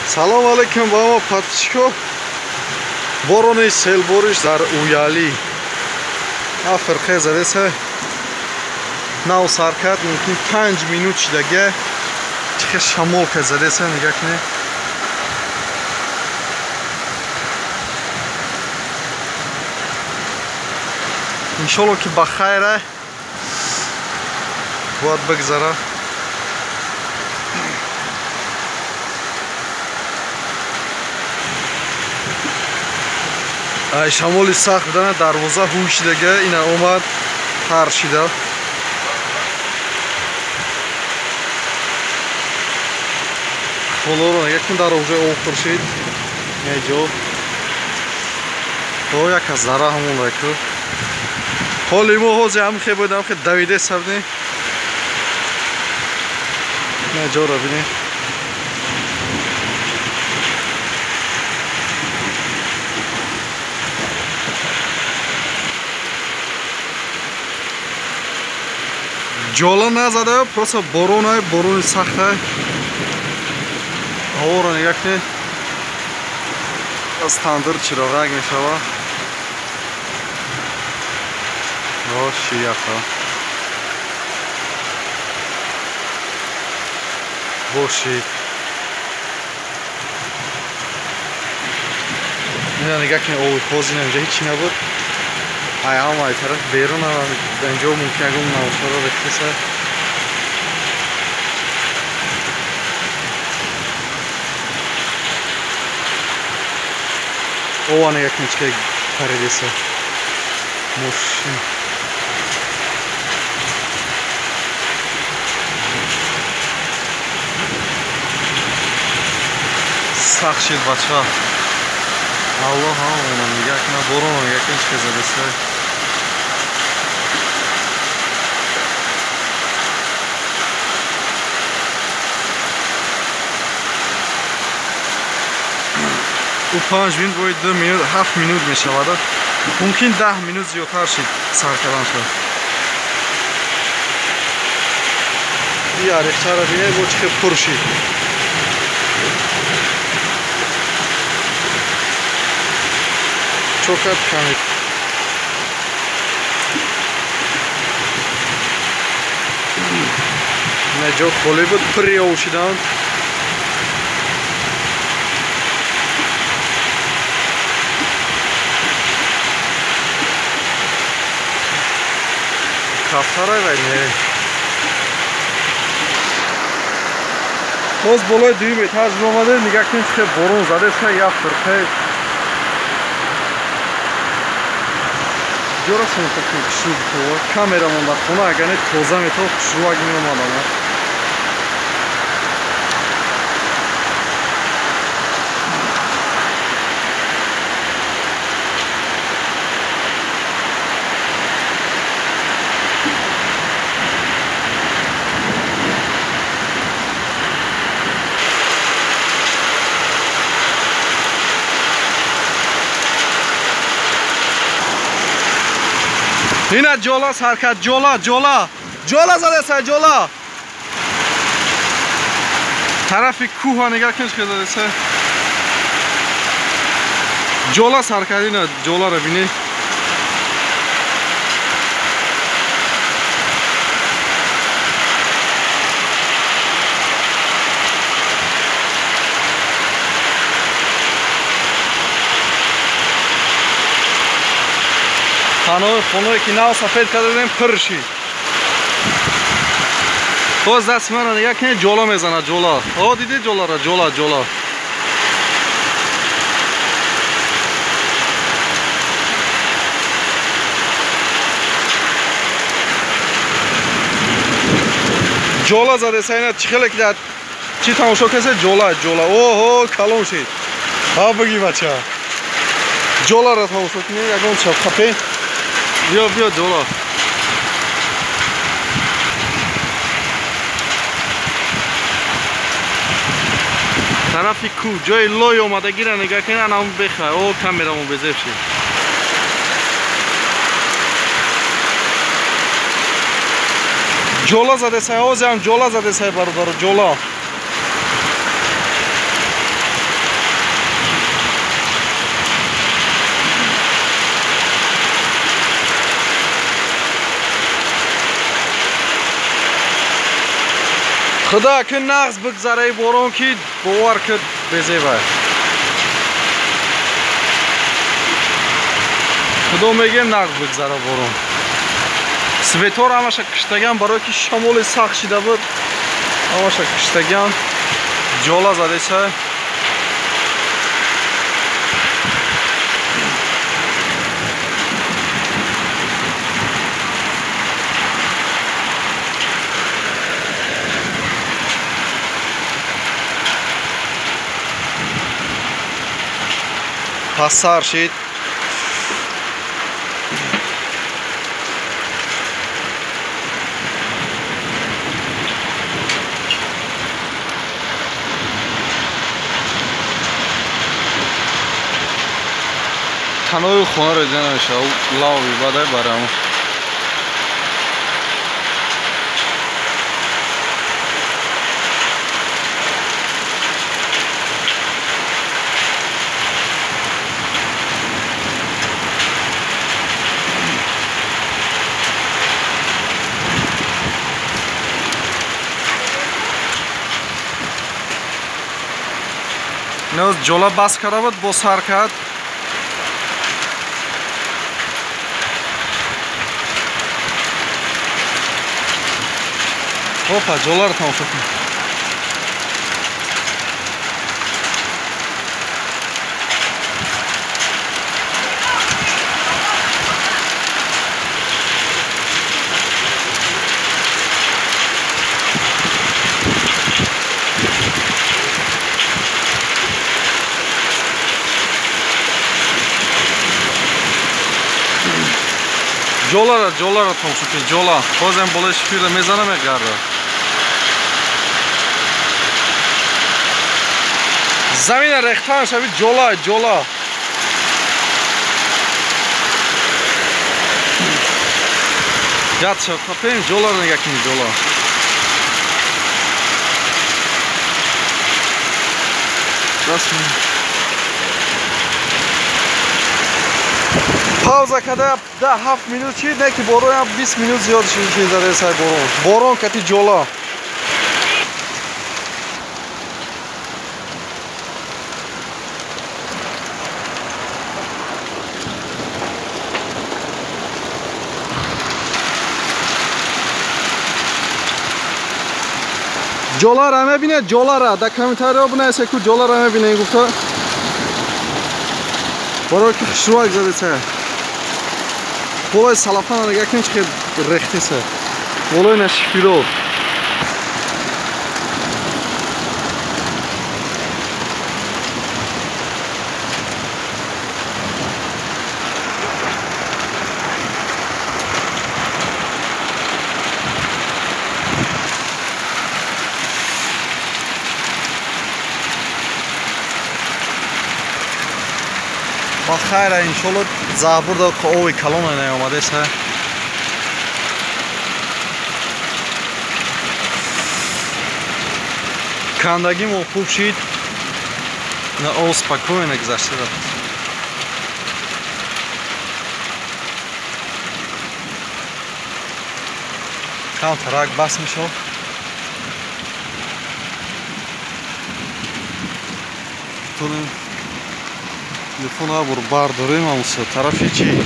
Салом алейкум ба мо подписчиков. Борони селбориш дар уяли. Афирқе задеса. Нав саркат мумкин 5 минут шидага. Чихе шамол ка задеса нигах не. Иншалло ки ба хайра. Бояд бигзара. Шамоли сахт будана дарвоза ҳуй шидага ина омад тар шида. Холора якун дар оҷои охир шид. Яҷо. То як аз зара ҳамон раку. Ҳоли мо ҳози ҳам хе будам хе давиде сабни. Яҷо ра бини. Ҷола назада, просто борони сахта. Ҳавора нигах не. Аз тандир чироғак мешава. Шияха. Боши. Ина нигах не ови хози намҷа ҳичи набуд. Ҳам ай тараф берун анҷо мумкин ягон навшаро рехтиса. Ована як нечка паридеса. Мошин. Сахт шид бача. Аллоҳ ҳамона нигах на борон як нечка задеса. У 5 минут боид 2 минут 7 минут мешавад. Мумкин 10 минут зиёдтар шид саркардан шуд. Я рехчара бинед бо чихе пур шид. Чокат камид. Наҷо холӣ буд пури овшиданд. Кафтара вайне. Боз болои 2 этаж омаде нигах кунед ки борон задеса як фирқа. Ҷорасон так шуб то камерамон дар хона агар не тоза мето шуак меомадам. Ина ҷола саркат ҷола задеса ҷола. Тарафи кӯҳа нигар кунед ки задеса. Ҷола саркат ина ҷоларо бинед. Ханои хонае ки нав сафед карда будем пур шид. Боз даст мана нигах кунед ҷола мезанад ҷола. О дидед ҷоларо ҷола. ҷола задеса ина чихеле ки дар чи тамошо касе ҷола. Оҳо калон шид. Ҳа биги бача. Ҷоларо тамошо кунед ягон чапхапе. Бия ҷола. Тарафи кӯ ҷои лой омадагира нигах кунед анам беха. О камерамон безеб шид. Ҷола задесай, ҳозиам ҷола задесай бародаро, ҷола. خدا که نغز بگذاره باران که باور کرد بزیبه خدا میگم نغز بگذاره باران سویتار همشه کشتگان برای که شمال سخت شده بود همشه کشتگان جالا زده چه پسر شید تنوی خونه رو دیده نمیشه لاوی باده برامو نوز جولا بس کرده بود با سر کرد اوپا جولا رو تماشا کن جولا رو تماشا کن جولا بازم بالش فیره میزنم یک گرده زمین ریختن شوید جولا یاد شد خواهیم جولا رو نگاه کنید جولا پاوزا کده 7 minut چی نه که بارون هم 20 minut زیاد شده زده سای بارون کتی جولا جولا را میبینه جولا را در کامنتاری ها بنویسید که جولا را میبینه این گفته برای که خشروک زده سه بالای سلافان را نگاه کنید که ریخته سه بالای نشفیرو خیر انشالله زعبور داد که اوی کلان نیامده سه کندگی ما خوب شید نه او спокойно گذشته داد کم ترک بس میشه телефон ها برو برداریم همون طرفی چی